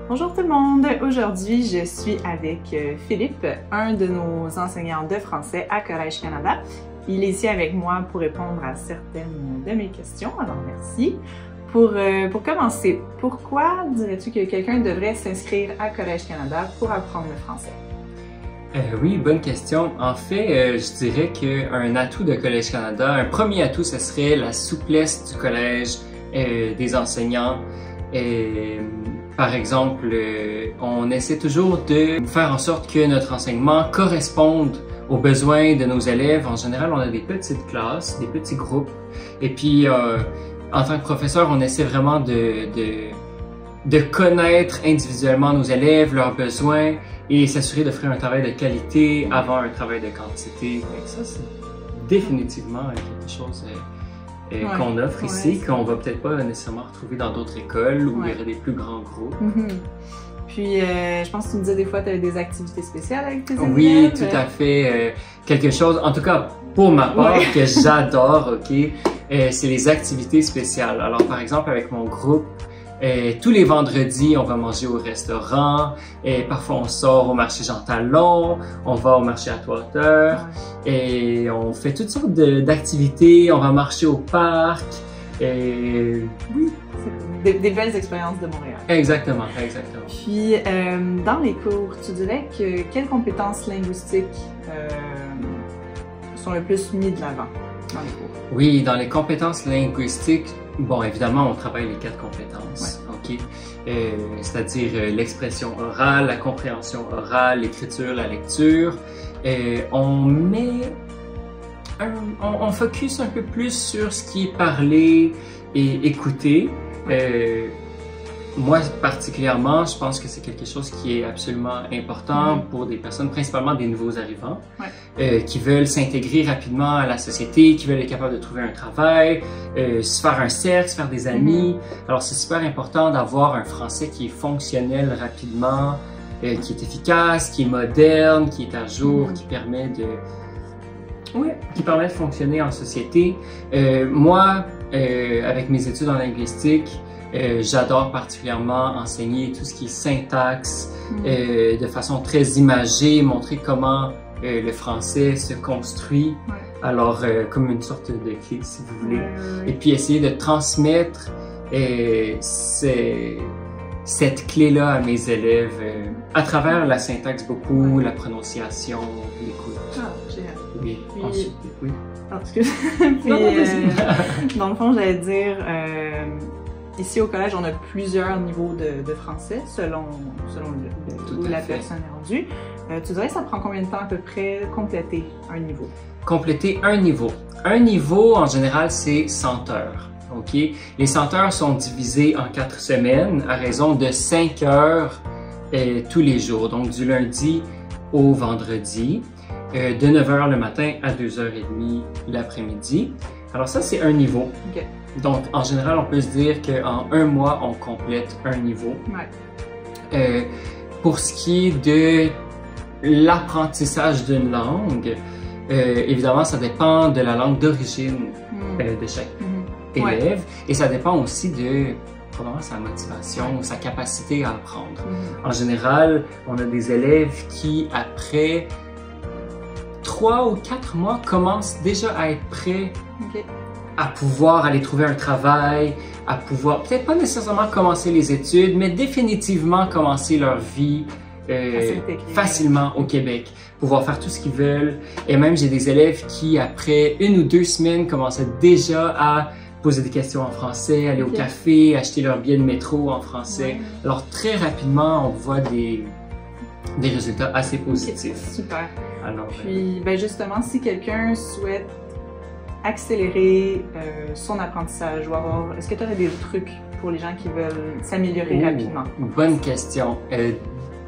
Bonjour tout le monde! Aujourd'hui, je suis avec Philippe, un de nos enseignants de français à Collège Canada. Il est ici avec moi pour répondre à certaines de mes questions, alors merci. Pour commencer, pourquoi dirais-tu que quelqu'un devrait s'inscrire à Collège Canada pour apprendre le français? Oui, bonne question. En fait, je dirais qu'un atout de Collège Canada, un premier atout, ce serait la souplesse du collège, des enseignants. Par exemple, on essaie toujours de faire en sorte que notre enseignement corresponde aux besoins de nos élèves. En général, on a des petites classes, des petits groupes. Et puis, en tant que professeur, on essaie vraiment de connaître individuellement nos élèves, leurs besoins et s'assurer d'offrir un travail de qualité avant un travail de quantité. Donc ça, c'est définitivement quelque chose qu'on offre ici, qu'on va peut-être pas nécessairement retrouver dans d'autres écoles où il y aurait des plus grands groupes. Puis, je pense que tu me disais des fois, tu avais des activités spéciales avec tes élèves. Oui, tout à fait. Quelque chose, en tout cas pour ma part, que j'adore, c'est les activités spéciales. Alors, par exemple, avec mon groupe, tous les vendredis, on va manger au restaurant. Parfois, on sort au marché Jean Talon. On va au marché Atwater. Et on fait toutes sortes d'activités. On va marcher au parc. Oui. Des belles expériences de Montréal. Exactement, exactement. Puis, dans les cours, tu dirais que quelles compétences linguistiques sont le plus mises de l'avant dans les cours? Oui, dans les compétences linguistiques, bon, évidemment, on travaille les 4 compétences, c'est-à-dire l'expression orale, la compréhension orale, l'écriture, la lecture. On focus un peu plus sur ce qui est parlé et écouté. Moi, particulièrement, je pense que c'est quelque chose qui est absolument important pour des personnes, principalement des nouveaux arrivants, qui veulent s'intégrer rapidement à la société, qui veulent être capables de trouver un travail, se faire un cercle, se faire des amis. Alors, c'est super important d'avoir un français qui est fonctionnel rapidement, qui est efficace, qui est moderne, qui est à jour, qui permet de fonctionner en société. Moi, avec mes études en linguistique, j'adore particulièrement enseigner tout ce qui est syntaxe de façon très imagée, montrer comment le français se construit, alors comme une sorte de clé si vous voulez, et puis essayer de transmettre cette clé-là à mes élèves à travers la syntaxe beaucoup, la prononciation, l'écoute. Ah, génial. Oui, puis, ensuite, oui. Puis, dans le fond, j'allais dire, ici au collège, on a plusieurs niveaux de français selon où la personne est rendue. Tu dirais que ça prend combien de temps à peu près compléter un niveau? Compléter un niveau. Un niveau, en général, c'est 100 heures. Les 100 heures sont divisées en 4 semaines à raison de 5 heures tous les jours, donc du lundi au vendredi, de 9 h le matin à 2 h 30 l'après-midi. Alors ça, c'est un niveau. Donc, en général, on peut se dire qu'en un mois, on complète un niveau. Pour ce qui est de l'apprentissage d'une langue, évidemment, ça dépend de la langue d'origine de chaque élève et ça dépend aussi de probablement sa motivation, sa capacité à apprendre. En général, on a des élèves qui, après 3 ou 4 mois, commencent déjà à être prêts à pouvoir aller trouver un travail, à pouvoir, peut-être pas nécessairement commencer les études, mais définitivement commencer leur vie facilement au Québec, pouvoir faire tout ce qu'ils veulent. Et même, j'ai des élèves qui, après 1 ou 2 semaines, commençaient déjà à poser des questions en français, aller au café, acheter leur billet de métro en français. Alors, très rapidement, on voit des résultats assez positifs. Super. Alors, puis, justement, si quelqu'un souhaite accélérer son apprentissage ou avoir... Est-ce que tu aurais des trucs pour les gens qui veulent s'améliorer rapidement? Bonne question.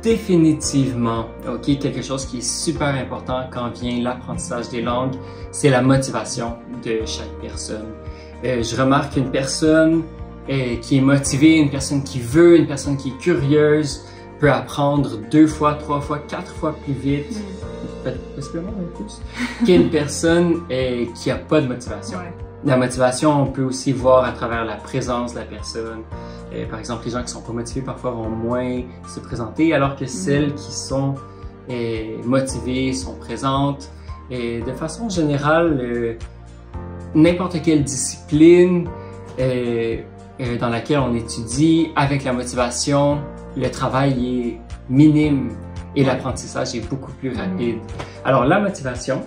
Définitivement, quelque chose qui est super important quand vient l'apprentissage des langues, c'est la motivation de chaque personne. Je remarque qu'une personne qui est motivée, une personne qui veut, une personne qui est curieuse, peut apprendre 2 fois, 3 fois, 4 fois plus vite, possiblement plus, qu'une personne qui n'a pas de motivation. La motivation, on peut aussi voir à travers la présence de la personne. Par exemple, les gens qui sont pas motivés parfois vont moins se présenter, alors que celles qui sont motivées sont présentes. Et de façon générale, n'importe quelle discipline dans laquelle on étudie, avec la motivation, le travail est minime et l'apprentissage est beaucoup plus rapide. Alors, la motivation.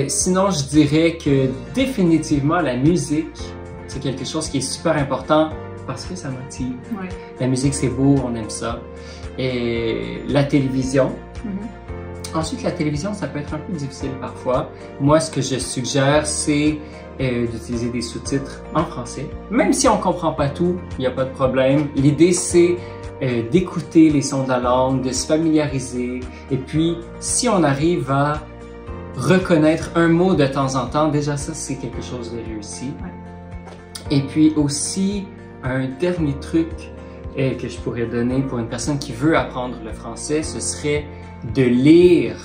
Sinon, je dirais que définitivement, la musique, c'est quelque chose qui est super important parce que ça motive. La musique, c'est beau, on aime ça. Et la télévision. Ensuite, la télévision, ça peut être un peu difficile parfois. Moi, ce que je suggère, c'est d'utiliser des sous-titres en français. Même si on comprend pas tout, il n'y a pas de problème. L'idée, c'est d'écouter les sons de la langue, de se familiariser. Et puis, si on arrive à reconnaître un mot de temps en temps, déjà ça, c'est quelque chose de réussi. Et puis aussi, un dernier truc que je pourrais donner pour une personne qui veut apprendre le français, ce serait de lire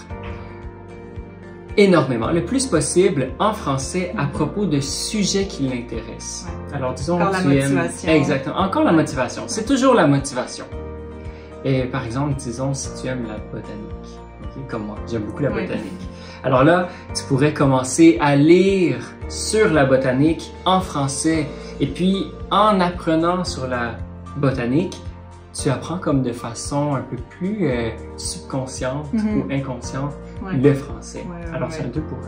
énormément, le plus possible en français à propos de sujets qui l'intéressent. Alors disons encore que tu aimes... Exactement, encore la motivation. C'est toujours la motivation. Et par exemple, disons si tu aimes la botanique, comme moi, j'aime beaucoup la botanique. Alors là, tu pourrais commencer à lire sur la botanique en français. Et puis, en apprenant sur la botanique, tu apprends comme de façon un peu plus subconsciente ou inconsciente le français. Alors, c'est un 2 pour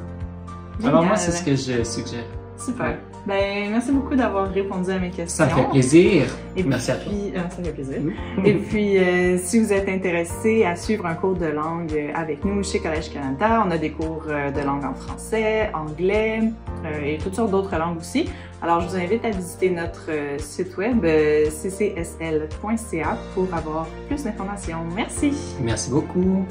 1. Alors moi, c'est ce que je suggère. Super. Ben, merci beaucoup d'avoir répondu à mes questions. Ça fait plaisir. Et merci à toi. Ça fait plaisir. Et puis, si vous êtes intéressé à suivre un cours de langue avec nous chez Collège Canada, on a des cours de langue en français, anglais et toutes sortes d'autres langues aussi. Alors, je vous invite à visiter notre site web ccsl.ca pour avoir plus d'informations. Merci. Merci beaucoup.